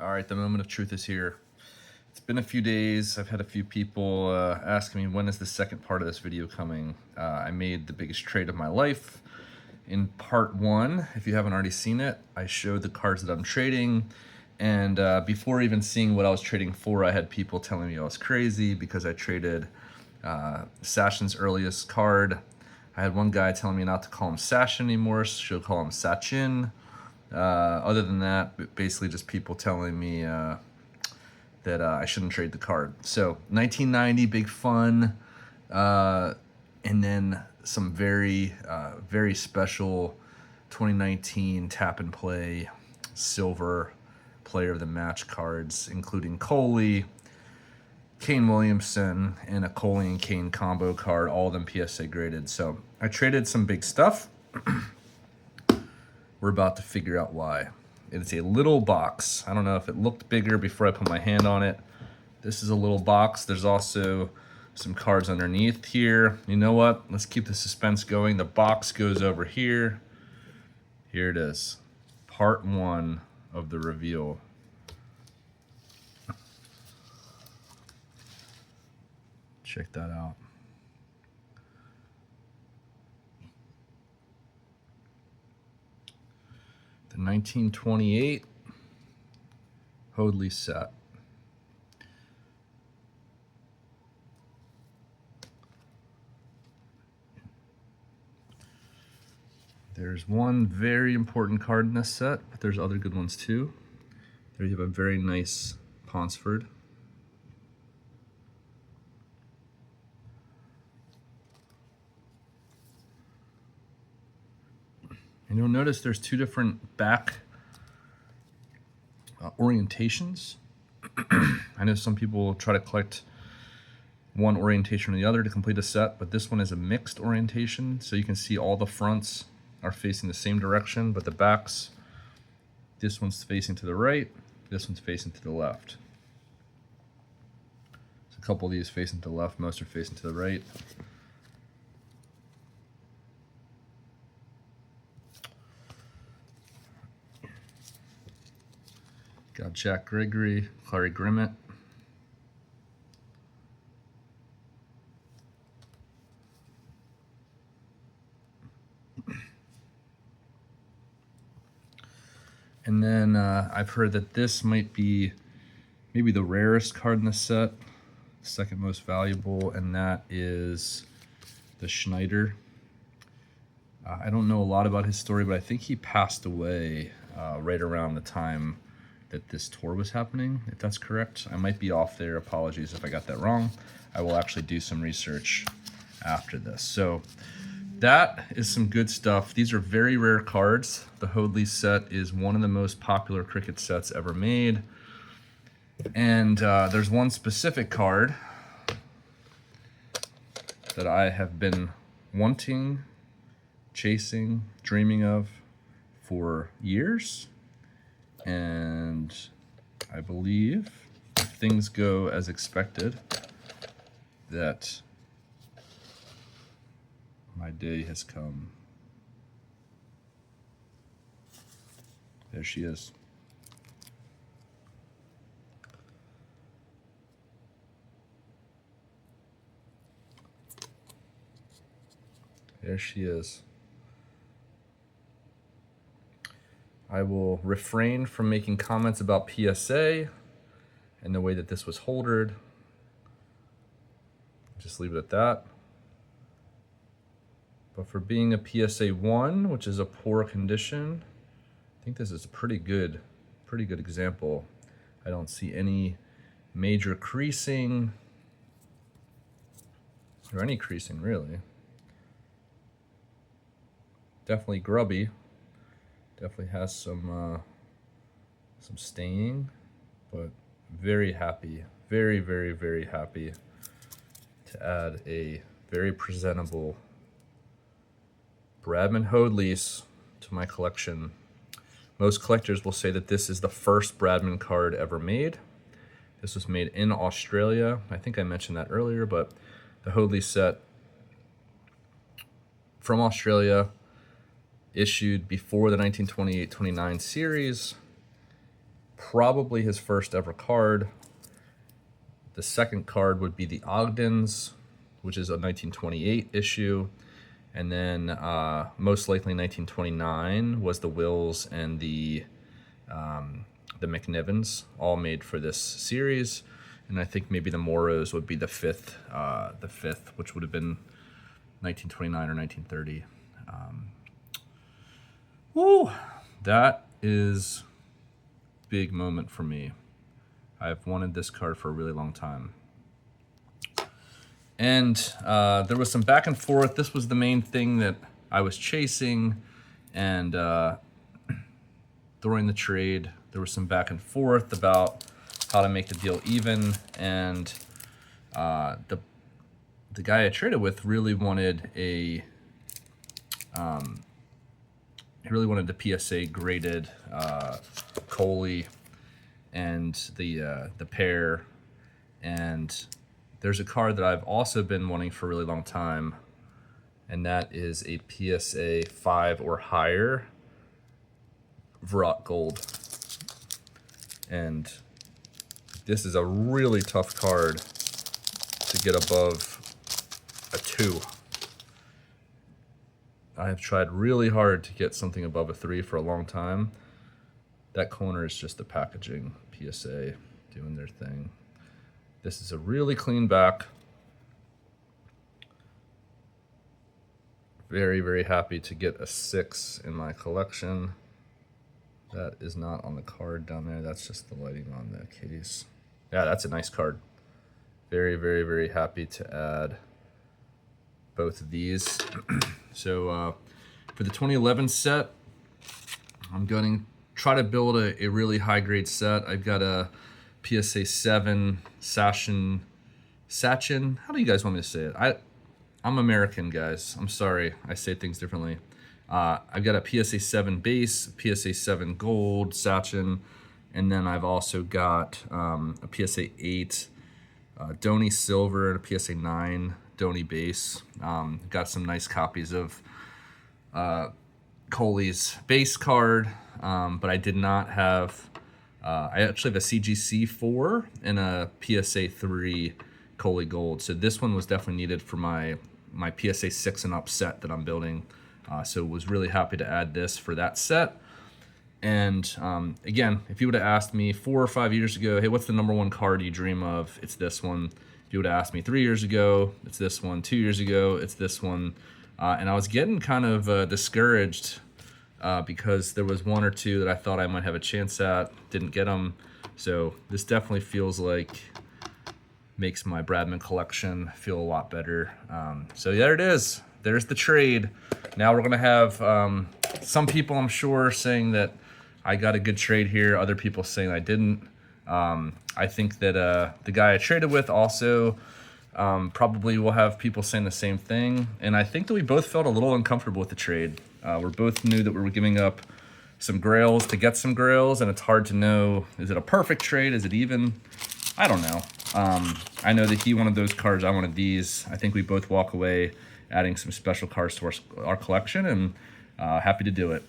All right, the moment of truth is here. It's been a few days. I've had a few people asking me, when is the second part of this video coming? I made the biggest trade of my life. In part one, if you haven't already seen it, I showed the cards that I'm trading. And before even seeing what I was trading for, I had people telling me I was crazy because I traded Sachin's earliest card. I had one guy telling me not to call him Sachin anymore, should call him Sachin. Other than that, basically just people telling me that I shouldn't trade the card. So 1990, big fun, and then some very special 2019 tap and play silver player of the match cards, including Coley, Kane Williamson, and a Coley and Kane combo card, all of them PSA graded. So I traded some big stuff. We're about to figure out why. It's a little box. I don't know if it looked bigger before I put my hand on it. This is a little box. There's also some cards underneath here. You know what? Let's keep the suspense going. The box goes over here. Here it is. Part one of the reveal. Check that out. The 1928 Hoadley set. There's one very important card in this set, but there's other good ones too. There you have a very nice Ponsford. And you'll notice there's two different back orientations. I know some people try to collect one orientation or the other to complete a set, but this one is a mixed orientation, so you can see all the fronts are facing the same direction, but the backs, this one's facing to the right, this one's facing to the left. So a couple of these facing to the left, most are facing to the right. Got Jack Gregory, Clary Grimmett. And then I've heard that this might be maybe the rarest card in the set, second most valuable, and that is the Schneider. I don't know a lot about his story, but I think he passed away right around the time that this tour was happening, if that's correct. I might be off there. Apologies if I got that wrong. I will actually do some research after this. So that is some good stuff. These are very rare cards. The Hoadley set is one of the most popular cricket sets ever made. And there's one specific card that I have been wanting, chasing, dreaming of for years. And I believe, if things go as expected, that my day has come. There she is. There she is. I will refrain from making comments about PSA and the way that this was holdered. Just leave it at that. But for being a PSA 1, which is a poor condition, I think this is a pretty good example. I don't see any major creasing, or any creasing really. Definitely grubby. Definitely has some staining, but very happy, very happy to add a very presentable Bradman Hoadleys to my collection. Most collectors will say that this is the first Bradman card ever made. This was made in Australia. I think I mentioned that earlier, but the Hoadley set from Australia, issued before the 1928-29 series, probably his first ever card. The second card would be the Ogdens, which is a 1928 issue. And then most likely 1929 was the Wills and the McNivens, all made for this series. And I think maybe the Moros would be the fifth, which would have been 1929 or 1930. Woo! That is a big moment for me. I've wanted this card for a really long time. And there was some back and forth. This was the main thing that I was chasing. And during the trade, there was some back and forth about how to make the deal even. And the guy I traded with really wanted a... he really wanted the PSA graded Coley and the pair. And there's a card that I've also been wanting for a really long time, and that is a PSA 5 or higher Vrot Gold. And this is a really tough card to get above a 2. I have tried really hard to get something above a 3 for a long time. That corner is just the packaging, PSA doing their thing. This is a really clean back. Very, very happy to get a 6 in my collection. That is not on the card down there. That's just the lighting on the case. Yeah, that's a nice card. Very, very, very happy to add both of these. So for the 2011 set, I'm going to try to build a really high grade set. I've got a PSA 7 Sachin. How do you guys want me to say it? I'm American, guys. I'm sorry. I say things differently. I've got a PSA 7 base, PSA 7 gold Sachin, and then I've also got a PSA 8 Donny silver and a PSA 9 Donny base. Got some nice copies of Coley's base card, but I did not have... I actually have a CGC 4 and a PSA 3 Coley Gold. So this one was definitely needed for my PSA 6 and up set that I'm building. So was really happy to add this for that set. And again, if you would have asked me 4 or 5 years ago, hey, what's the #1 card you dream of? It's this one. If you would have asked me 3 years ago, it's this one. 2 years ago, it's this one. And I was getting kind of discouraged because there was 1 or 2 that I thought I might have a chance at, didn't get them. So this definitely feels like makes my Bradman collection feel a lot better. So there it is. There's the trade. Now we're gonna have some people, I'm sure, saying that I got a good trade here. Other people saying I didn't. I think that the guy I traded with also probably will have people saying the same thing. And I think that we both felt a little uncomfortable with the trade. We both knew that we were giving up some grails to get some grails, and it's hard to know, is it a perfect trade? Is it even? I don't know. I know that he wanted those cards, I wanted these. I think we both walk away adding some special cards to our collection, and happy to do it.